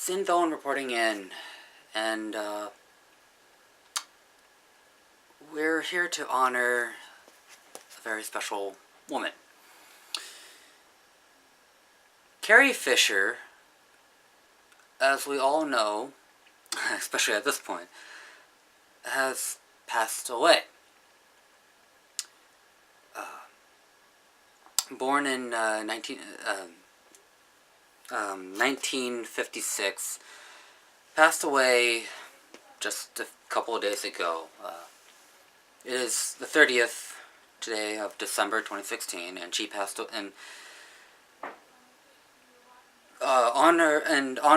Sinthone reporting in, and we're here to honor a very special woman. Carrie Fisher, as we all know, especially at this point, has passed away. Born in 1956, passed away just a couple of days ago. It is the 30th today of December 2016, and she passed on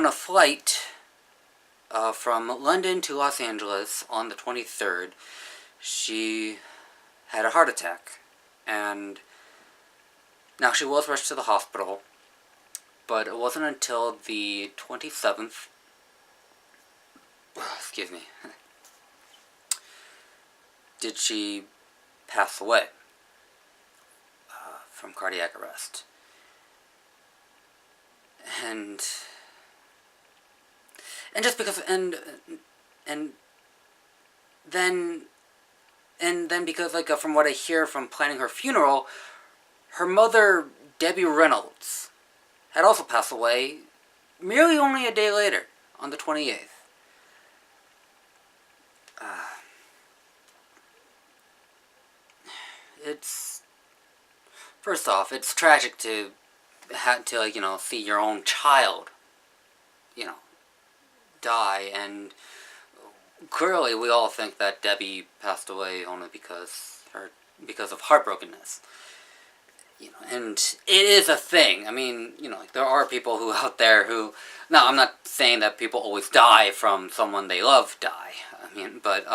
a flight from London to Los Angeles on the 23rd. She had a heart attack, and now she was rushed to the hospital, but it wasn't until the 27th, excuse me, did she pass away from cardiac arrest. And just because, and then because, like, from what I hear from planning her funeral, her mother, Debbie Reynolds, had also passed away merely only a day later, on the 28th. First off, it's tragic to see your own child, die, and clearly we all think that Debbie passed away only because of heartbrokenness. And it is a thing. I mean, there are people out there who... Now, I'm not saying that people always die from someone they love die. I mean, but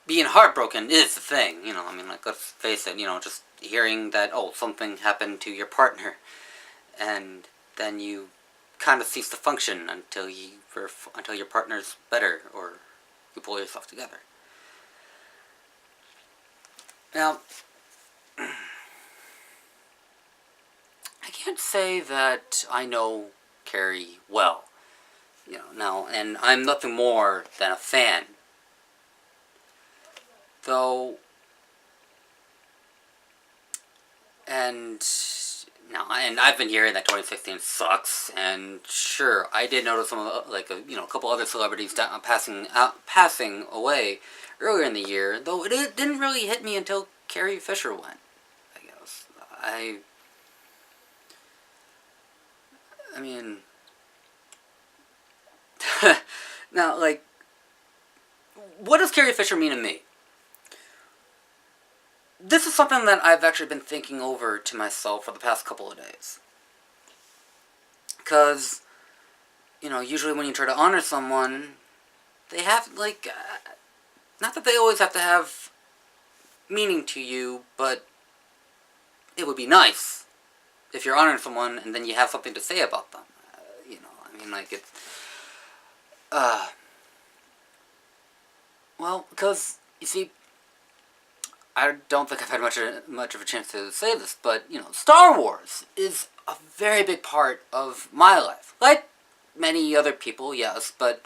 being heartbroken is the thing. Let's face it, just hearing that, something happened to your partner, and then you kind of cease to function until your partner's better, or you pull yourself together. Now, I can't say that I know Carrie well, and I'm nothing more than a fan. Though, and I've been hearing that 2016 sucks, and sure, I did notice some of a couple other celebrities passing away earlier in the year, though it didn't really hit me until Carrie Fisher went, I guess. I mean, now, what does Carrie Fisher mean to me? This is something that I've actually been thinking over to myself for the past couple of days. Because, usually when you try to honor someone, they have, not that they always have to have meaning to you, but it would be nice if you're honoring someone and then you have something to say about them. Well, because, you see, I don't think I've had much of a chance to say this, but, Star Wars is a very big part of my life. Like many other people, yes, but,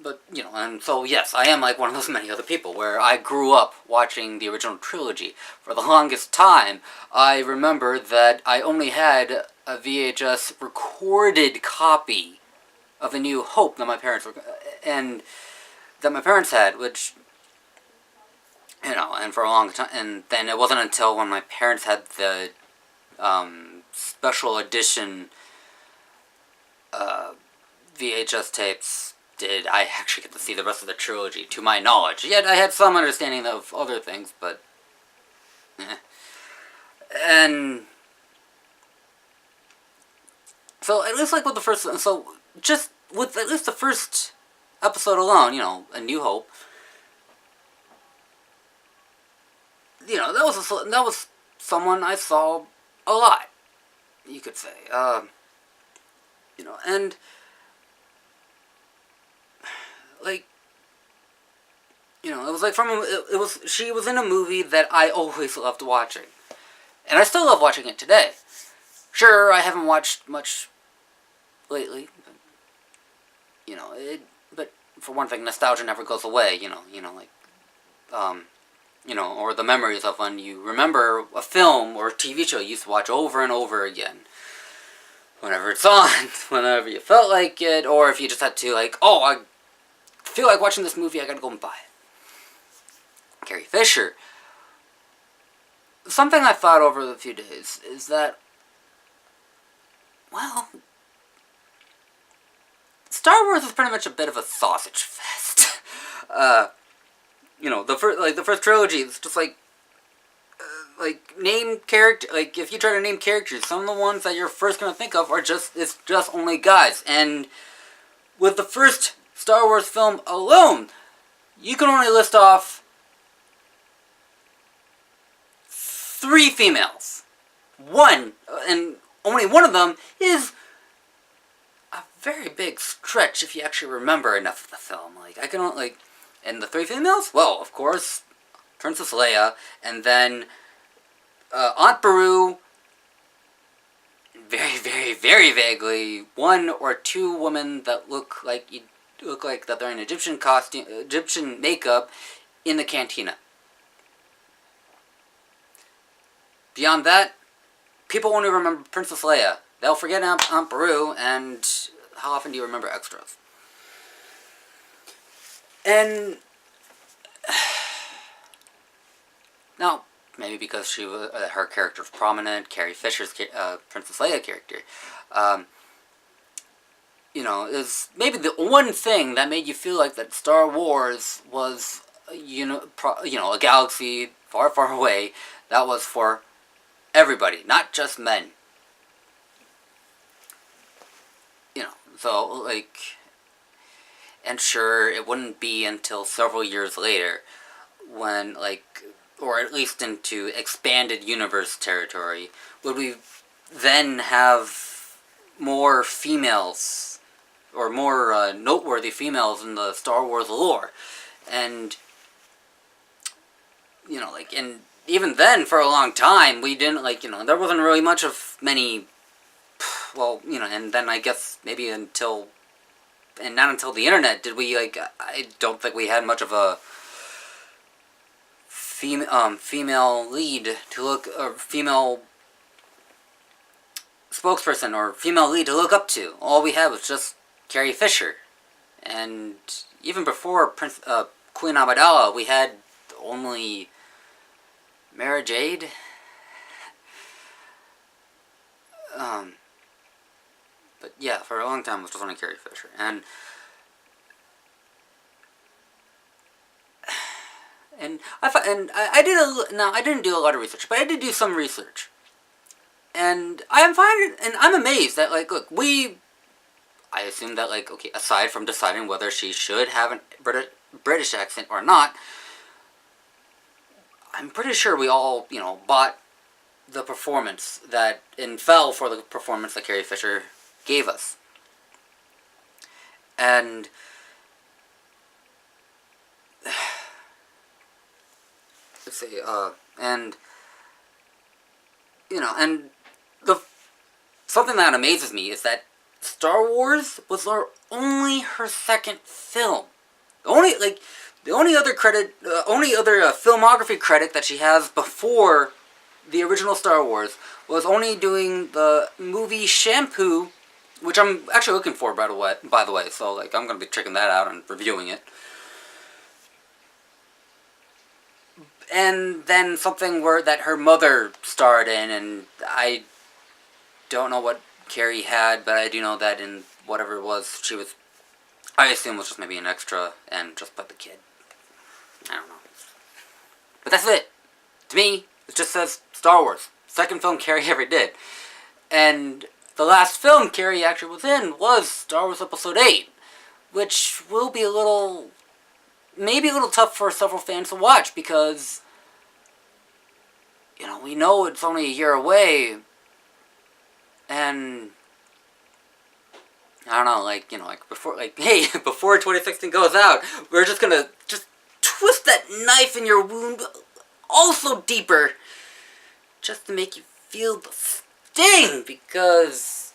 and so, yes, I am like one of those many other people, where I grew up watching the original trilogy. For the longest time, I remember that I only had a VHS recorded copy of A New Hope that my parents had, which... and for a long time, and then it wasn't until when my parents had the special edition VHS tapes did I actually get to see the rest of the trilogy, to my knowledge. Yet I had some understanding of other things, but... And... So, at least with the first... So, just with at least the first episode alone, A New Hope... that was someone I saw a lot, you could say. And it was she was in a movie that I always loved watching, and I still love watching it today. Sure, I haven't watched much lately, but, you know, but for one thing, nostalgia never goes away, um, or the memories of when you remember a film or a TV show you used to watch over and over again. Whenever it's on, whenever you felt like it, or if you just had to, like, oh, I feel like watching this movie, I gotta go and buy it. Carrie Fisher. Something I thought over the few days is that, well, Star Wars is pretty much a bit of a sausage fest. The first trilogy, it's just name character, if you try to name characters, some of the ones that you're first gonna think of it's just only guys. And with the first Star Wars film alone, you can only list off 3 females. One, and only one of them is a very big stretch if you actually remember enough of the film. And the 3 females? Well, of course, Princess Leia, and then Aunt Beru, very, very, very vaguely, 1 or 2 women that look like that they're in Egyptian costume, Egyptian makeup, in the cantina. Beyond that, people only remember Princess Leia. They'll forget Aunt Beru, and how often do you remember extras? And now, maybe because her character was prominent, Carrie Fisher's Princess Leia character, is maybe the one thing that made you feel like that Star Wars was, a galaxy far, far away that was for everybody, not just men. And sure, it wouldn't be until several years later when, or at least into expanded universe territory, would we then have more females, or more noteworthy females in the Star Wars lore. And, and even then, for a long time, we didn't, there wasn't really much of many, and then I guess maybe not until the internet did we, I don't think we had much of a female lead to look, or female spokesperson, or female lead to look up to. All we had was just Carrie Fisher. And even before Queen Amidala, we had only Mara Jade. But yeah, for a long time it was just only Carrie Fisher. And I didn't do a lot of research, but I did do some research. And I'm amazed that, I assume that, aside from deciding whether she should have a British accent or not, I'm pretty sure we all, bought the performance and fell for the performance that Carrie Fisher gave us. And let's see, and something that amazes me is that Star Wars was only her second film. The only other filmography credit that she has before the original Star Wars was only doing the movie Shampoo, which I'm actually looking for, by the way. So, I'm going to be checking that out and reviewing it. And then something that her mother starred in, and I don't know what Carrie had, but I do know that in whatever it was, I assume was just maybe an extra, and just put the kid. I don't know. But that's it. To me, it just says Star Wars. Second film Carrie ever did. And the last film Carrie actually was in was Star Wars Episode 8, which will be maybe a little tough for several fans to watch, because, we know it's only a year away, and I don't know, before 2016 goes out, we're just gonna twist that knife in your wound also deeper, just to make you feel the sting because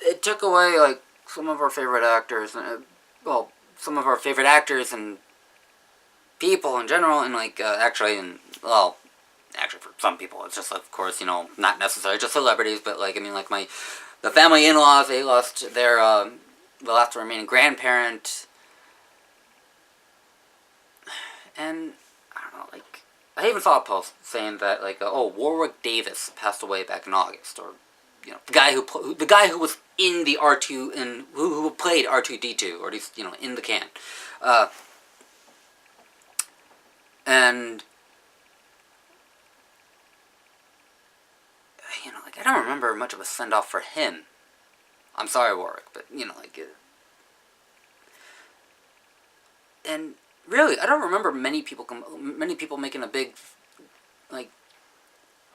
it took away like some of our favorite actors, and well, some of our favorite actors and people in general, and like actually for some people it's just of course not necessarily just celebrities, but like I mean like the family in-laws, they lost their the last remaining grandparent, and I don't know, like I even saw a post saying that like Warwick Davis passed away back in August, or the guy who was in the R2 and who played R2D2, or at least in the can, and like I don't remember much of a send off for him. I'm sorry, Warwick, but like, and really, I don't remember many people making a big like.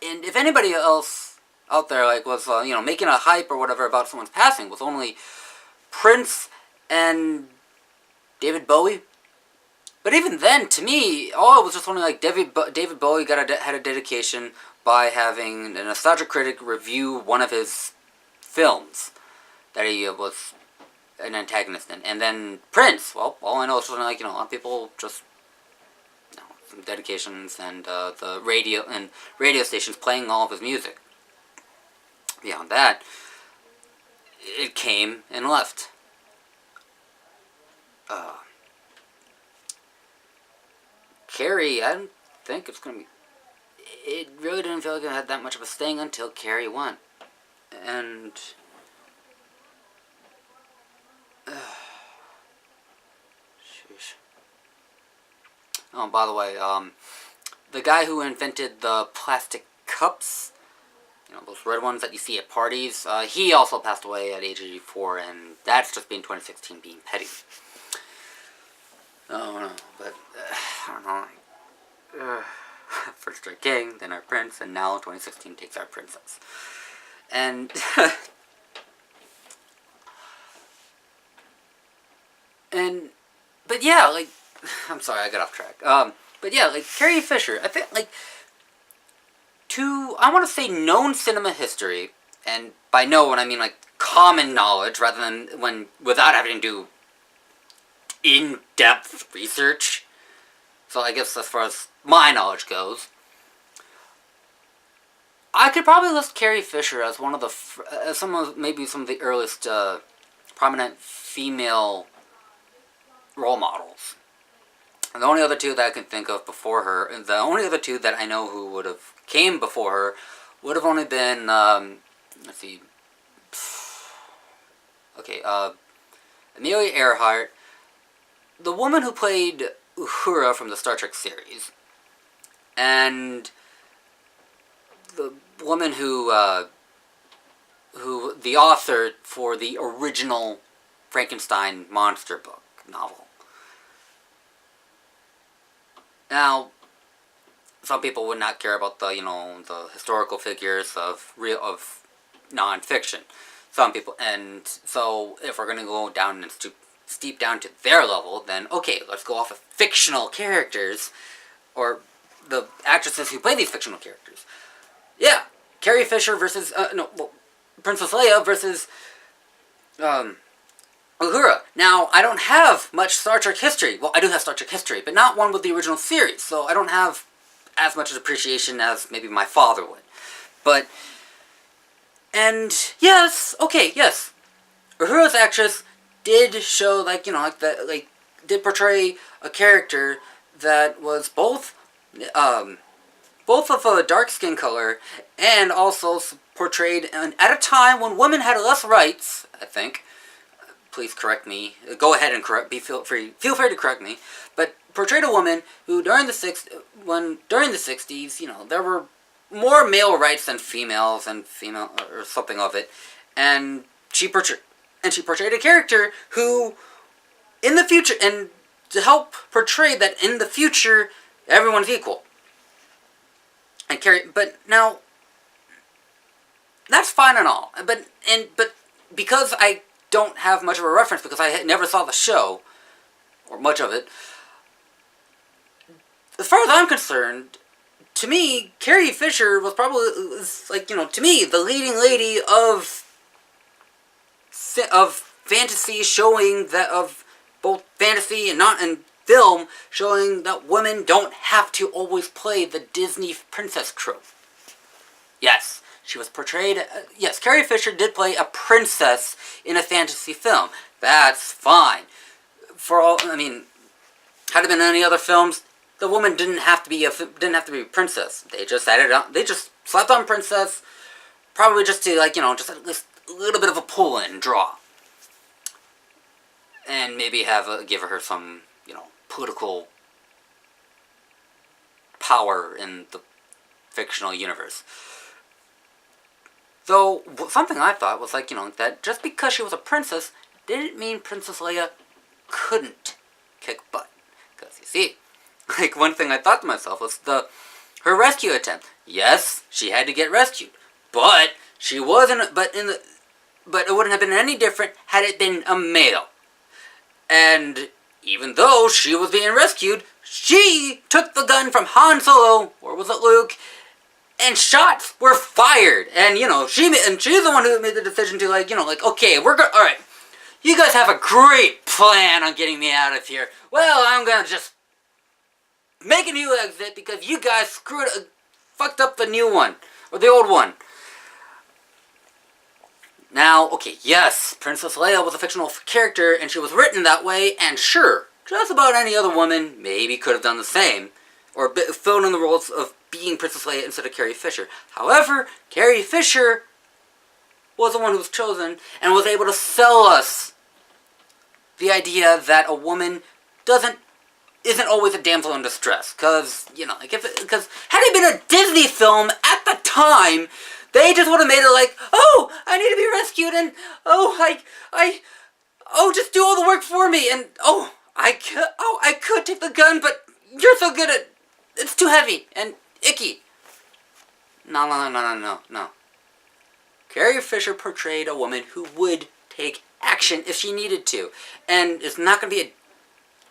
And if anybody else out there like was making a hype or whatever about someone's passing, was only Prince and David Bowie. But even then, to me, it was just only like David Bowie had a dedication by having a nostalgia critic review one of his films that he was an antagonist in. And then Prince, well, all I know is like, a lot of people just, some dedications and the radio stations playing all of his music. Beyond that, it came and left. Carrie, I don't think it's going to be... It really didn't feel like it had that much of a sting until Carrie won. And... sheesh. Oh, by the way, the guy who invented the plastic cups, those red ones that you see at parties, he also passed away at age 84, and that's just being 2016 being petty. Oh no, but I don't know. First our king, then our prince, and now 2016 takes our princess. And but yeah, like I'm sorry, I got off track. But yeah, like Carrie Fisher, I think like I want to say known cinema history, and by known I mean like common knowledge rather than without having to do in-depth research. So I guess as far as my knowledge goes, I could probably list Carrie Fisher as one of the some of the earliest prominent female role models. And the only other two that I can think of before her, and the only other two that I know who would have came before her, would have only been let's see, okay, Amelia Earhart, the woman who played Uhura from the Star Trek series, and the woman who the author for the original Frankenstein monster book novel. Now, some people would not care about the the historical figures of non-fiction. Some people, and so if we're gonna go down and steep down to their level, then okay, let's go off of fictional characters, or the actresses who play these fictional characters. Yeah, Carrie Fisher versus Princess Leia versus Uhura. Now, I don't have much Star Trek history. Well, I do have Star Trek history, but not one with the original series, so I don't have as much appreciation as maybe my father would. But, and yes, okay, yes, Uhura's actress did show did portray a character that was both of a dark skin color, and also portrayed at a time when women had less rights, I think. Please correct me. Go ahead and feel free to correct me. But portrayed a woman who during the 60s, there were more male rights than females, and or something of it, and she portrayed a character who, in the future, and to help portray that in the future everyone's equal. And but now that's fine and all, but because I don't have much of a reference, because I never saw the show or much of it, as far as I'm concerned, to me, Carrie Fisher was probably, like, to me, the leading lady of fantasy, showing that, of both fantasy and not in film, showing that women don't have to always play the Disney princess trope. Yes, she was portrayed, yes, Carrie Fisher did play a princess in a fantasy film. That's fine. For all, I mean, had it been any other films, the woman didn't have to be a princess. They just added on. They just slapped on princess, probably just to, like, just at least a little bit of a pull in draw, and maybe give her some political power in the fictional universe. Though something I thought was like that just because she was a princess didn't mean Princess Leia couldn't kick butt. Because you see, like, one thing I thought to myself was her rescue attempt. Yes, she had to get rescued, but she wasn't. But it wouldn't have been any different had it been a male. And even though she was being rescued, she took the gun from Han Solo, or was it Luke? And shots were fired, and she's the one who made the decision to okay, all right, you guys have a great plan on getting me out of here. Well, I'm gonna just make a new exit because you guys fucked up the new one or the old one. Now, okay, yes, Princess Leia was a fictional character, and she was written that way, and sure, just about any other woman maybe could have done the same, or filled in the roles of being Princess Leia instead of Carrie Fisher. However, Carrie Fisher was the one who was chosen and was able to sell us the idea that a woman isn't always a damsel in distress. Because, because had it been a Disney film at the time, they just would have made it like, oh, I need to be rescued, and just do all the work for me, and I could take the gun, but you're so good at, it's too heavy and icky. No. Carrie Fisher portrayed a woman who would take action if she needed to, and it's not going to be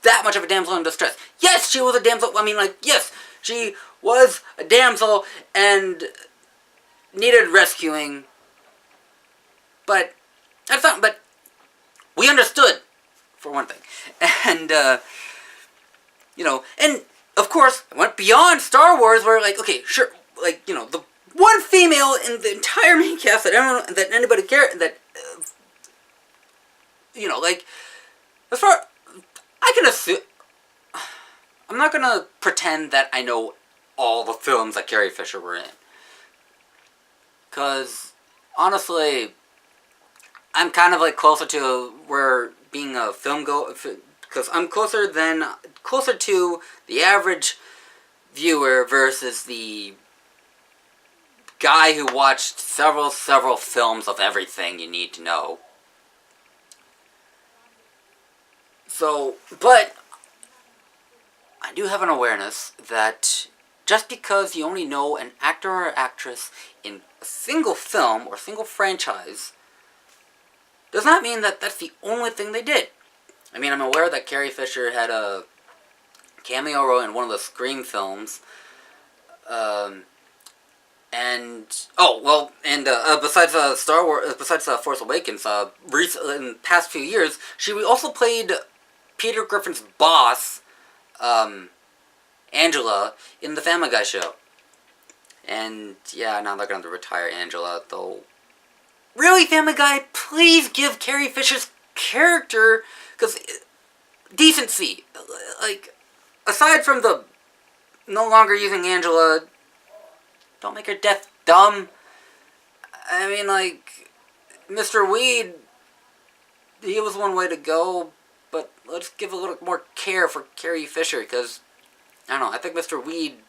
that much of a damsel in distress. Yes, she was a damsel. Yes, she was a damsel and needed rescuing, but that's not. But we understood, for one thing, and and of course, it went beyond Star Wars, where okay, sure, the one female in the entire main cast that anybody cared, that as far I can assume, I'm not gonna pretend that I know all the films that Carrie Fisher were in, because honestly, I'm kind of closer to where being a film because I'm closer to the average viewer versus the guy who watched several films of everything you need to know. So, but I do have an awareness that just because you only know an actor or actress in a single film or single franchise does not mean that that's the only thing they did. I mean, I'm aware that Carrie Fisher had a cameo role in one of the Scream films, besides Star Wars, besides Force Awakens, recently, in the past few years, she also played Peter Griffin's boss, Angela, in the Family Guy show. And yeah, now they're going to retire Angela, though. Really, Family Guy, please give Carrie Fisher's character, because decency. Aside from the no longer using Angela, don't make her deaf dumb. I mean, Mr. Weed, he was one way to go, but let's give a little more care for Carrie Fisher, because, I don't know, I think Mr. Weed,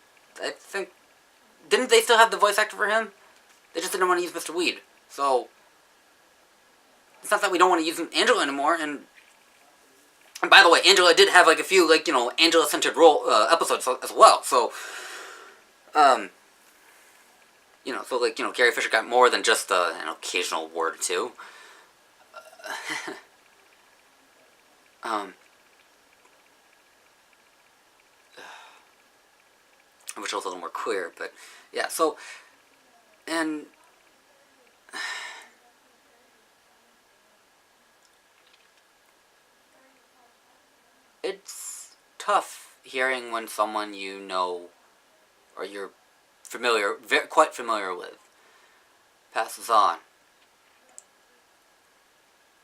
didn't they still have the voice actor for him? They just didn't want to use Mr. Weed. So, it's not that we don't want to use Angela anymore, and by the way, Angela did have, a few, Angela-centered episodes as well, so, Carrie Fisher got more than just an occasional word or two. which was a little more clear. But yeah, so and it's tough hearing when someone you know or you're quite familiar with, passes on,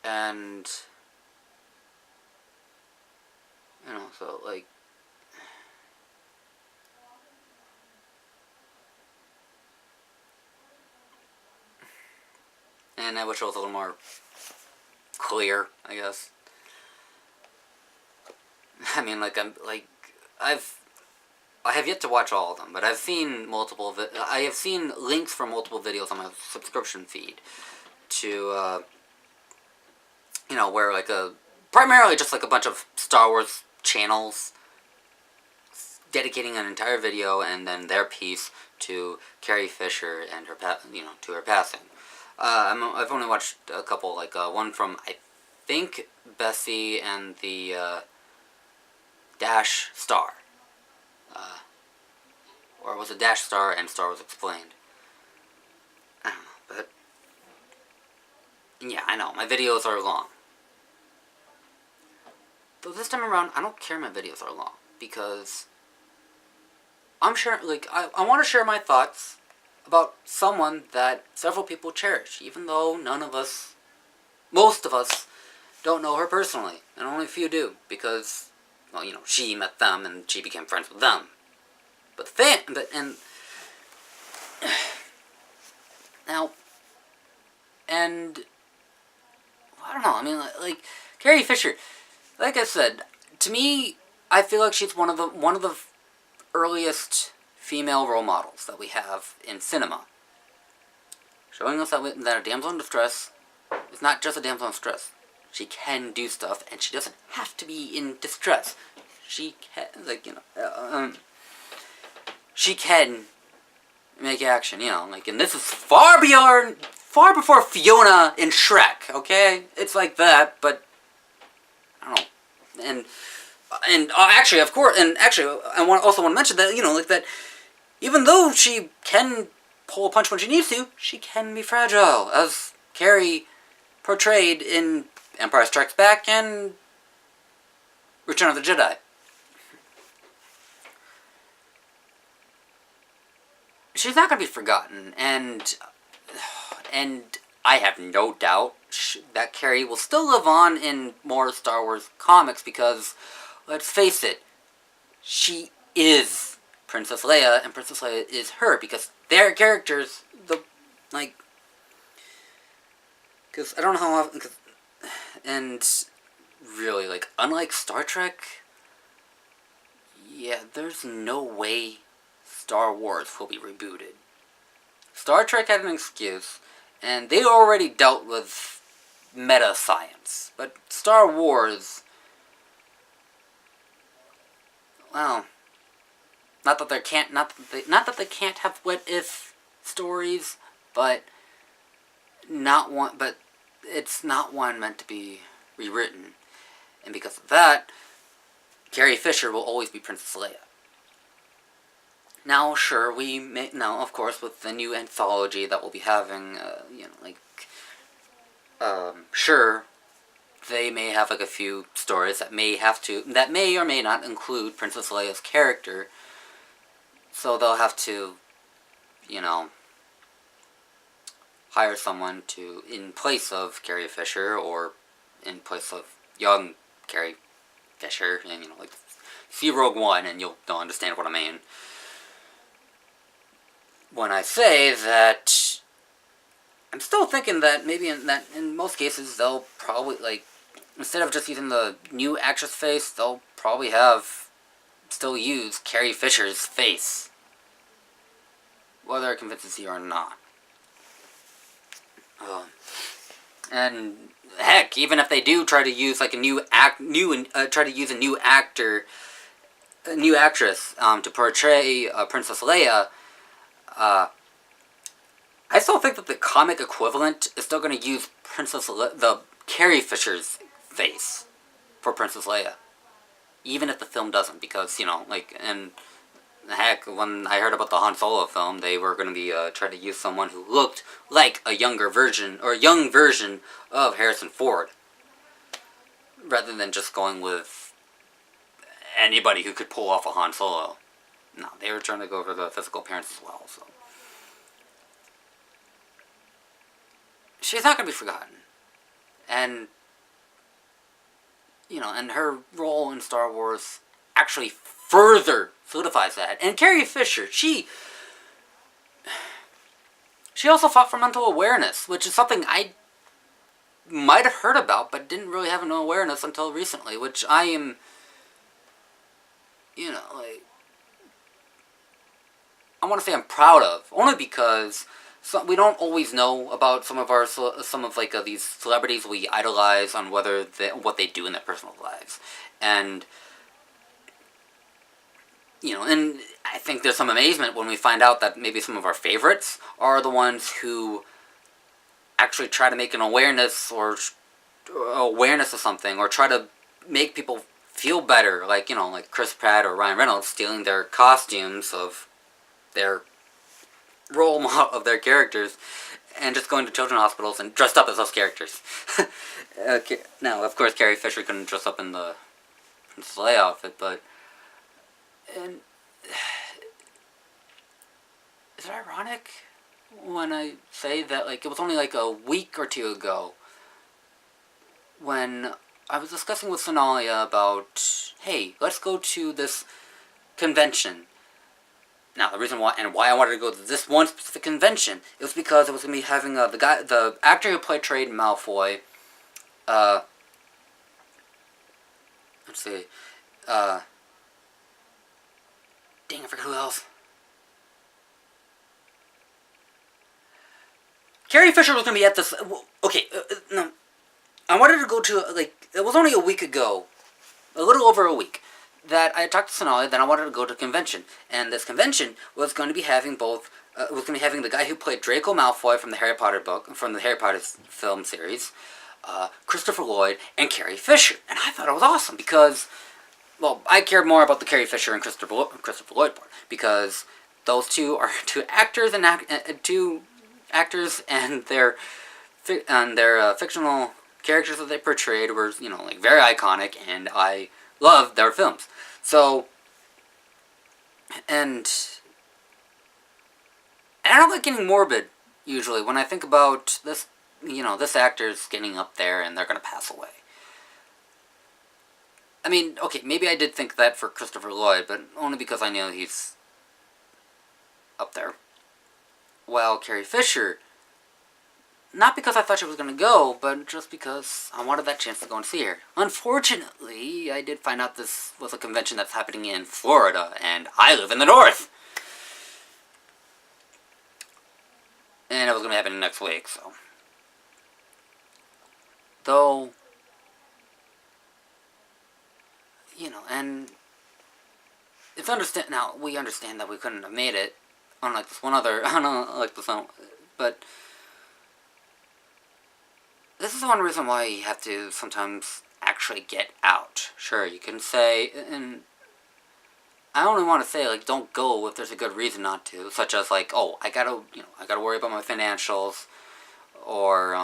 and so like. And I wish it was a little more clear, I guess. I mean, I have yet to watch all of them, but I've seen I have seen links for multiple videos on my subscription feed to, where primarily just like a bunch of Star Wars channels dedicating an entire video and then their piece to Carrie Fisher and to her passing. I've only watched a couple, one from, I think, Bessie and the Dash Star. Or was it Dash Star and Star Wars Explained? I don't know, but yeah, I know, my videos are long. But this time around, I don't care my videos are long, because I'm sure, I want to share my thoughts about someone that several people cherish, even though most of us, don't know her personally, and only a few do, because, she met them, and she became friends with them. But now, and, I don't know, I mean, Carrie Fisher, like I said, to me, I feel like she's one of the earliest female role models that we have in cinema, showing us that a damsel in distress is not just a damsel in distress. She can do stuff, and she doesn't have to be in distress. She can, she can make action, and this is far before Fiona in Shrek, okay? It's like that, but, I don't know, and actually, of course, I also want to mention that, that, even though she can pull a punch when she needs to, she can be fragile, as Carrie portrayed in Empire Strikes Back and Return of the Jedi. She's not going to be forgotten, and I have no doubt that Carrie will still live on in more Star Wars comics, because, let's face it, she is Princess Leia, and Princess Leia is her, because their characters, because I don't know how often, and really, unlike Star Trek, yeah, there's no way Star Wars will be rebooted. Star Trek had an excuse, and they already dealt with meta science, but Star Wars, well, not that they can't have what if stories, but it's not one meant to be rewritten, and because of that, Carrie Fisher will always be Princess Leia. Now, sure, of course, with the new anthology that we'll be having, sure, they may have, a few stories that may or may not include Princess Leia's character, so they'll have to, hire someone in place of Carrie Fisher, or in place of young Carrie Fisher, and, see Rogue One, and you'll understand what I mean when I say that I'm still thinking that maybe in most cases they'll probably, instead of just using the new actress face, they'll probably still use Carrie Fisher's face, whether it convinces you or not. And heck, even if they do try to use try to use a new actress to portray Princess Leia, I still think that the comic equivalent is still going to use the Carrie Fisher's face for Princess Leia, even if the film doesn't, because Heck, when I heard about the Han Solo film, they were going to be trying to use someone who looked like a younger version, or a young version of Harrison Ford, rather than just going with anybody who could pull off a Han Solo. No, they were trying to go for the physical appearance as well, so. She's not going to be forgotten. And, and her role in Star Wars actually further solidifies that. And Carrie Fisher, she also fought for mental awareness, which is something I might have heard about, but didn't really have no awareness until recently, which I am, I want to say I'm proud of, only because we don't always know about some of these celebrities we idolize on what they do in their personal lives, and and I think there's some amazement when we find out that maybe some of our favorites are the ones who actually try to make an awareness of something, or try to make people feel better, like Chris Pratt or Ryan Reynolds stealing their costumes of their role model of their characters and just going to children's hospitals and dressed up as those characters. Now, of course, Carrie Fisher couldn't dress up in the Princess Leia outfit, but is it ironic when I say that it was only a week or two ago when I was discussing with Sonalia about, hey, let's go to this convention. Now, the reason why I wanted to go to this one specific convention was because it was going to be having the actor who played Draco Malfoy. Let's see. Dang, I forgot who else. Carrie Fisher was going to be at this. Okay, no. I wanted to go to, it was only a week ago, a little over a week, that I talked to Sonali, then I wanted to go to a convention. And this convention was going to be having the guy who played Draco Malfoy from the Harry Potter film series, Christopher Lloyd, and Carrie Fisher. And I thought it was awesome because, well, I cared more about the Carrie Fisher and Christopher Lloyd part, because those two are two actors and their fictional characters that they portrayed were, very iconic, and I love their films. So, and I don't like getting morbid, usually, when I think about this, this actor's getting up there and they're going to pass away. I mean, okay, maybe I did think that for Christopher Lloyd, but only because I know he's up there. While Carrie Fisher, not because I thought she was going to go, but just because I wanted that chance to go and see her. Unfortunately, I did find out this was a convention that's happening in Florida, and I live in the north. And it was going to be happening next week, so. Though, and it's we understand that we couldn't have made it, unlike this one other, but this is one reason why you have to sometimes actually get out. Sure, you can say, and I only want to say, don't go if there's a good reason not to, such as, I gotta worry about my financials, or,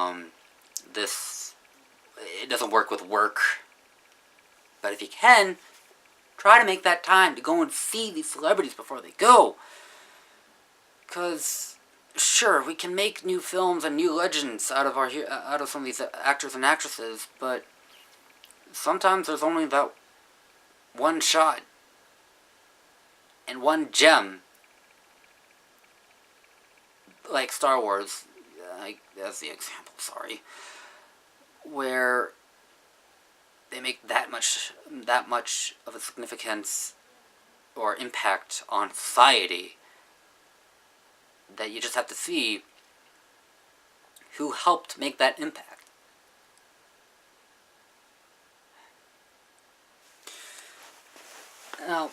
it doesn't work with work. But if you can, try to make that time to go and see these celebrities before they go. Because, sure, we can make new films and new legends out of some of these actors and actresses, but sometimes there's only that one shot and one gem, like Star Wars, as the example, where they make that much of a significance or impact on society that you just have to see who helped make that impact. Now,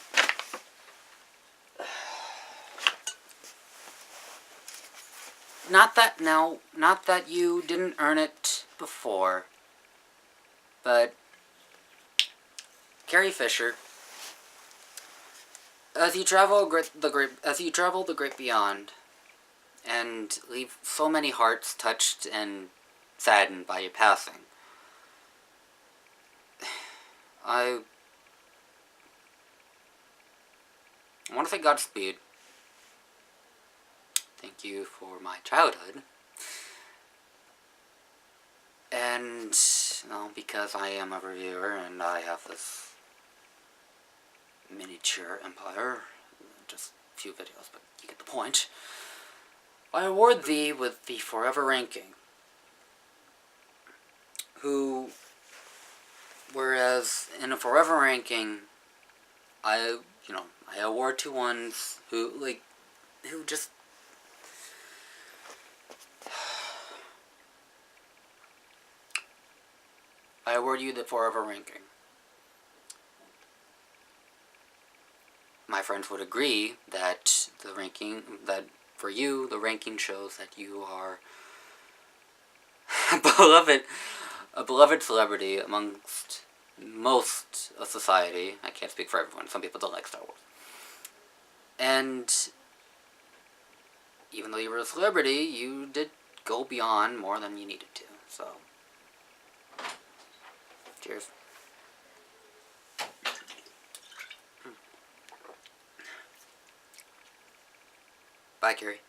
not that you didn't earn it before, but Carrie Fisher, as you travel the great beyond, and leave so many hearts touched and saddened by your passing, I want to say Godspeed. Thank you for my childhood. And, because I am a reviewer and I have this miniature empire, just a few videos, but you get the point, I award thee with the Forever Ranking, who, whereas in a Forever Ranking, I award to ones who just, I award you the Forever Ranking. My friends would agree that for you, the ranking shows that you are a beloved celebrity amongst most of society. I can't speak for everyone. Some people don't like Star Wars. And even though you were a celebrity, you did go beyond more than you needed to. So, cheers. Bye, Carrie.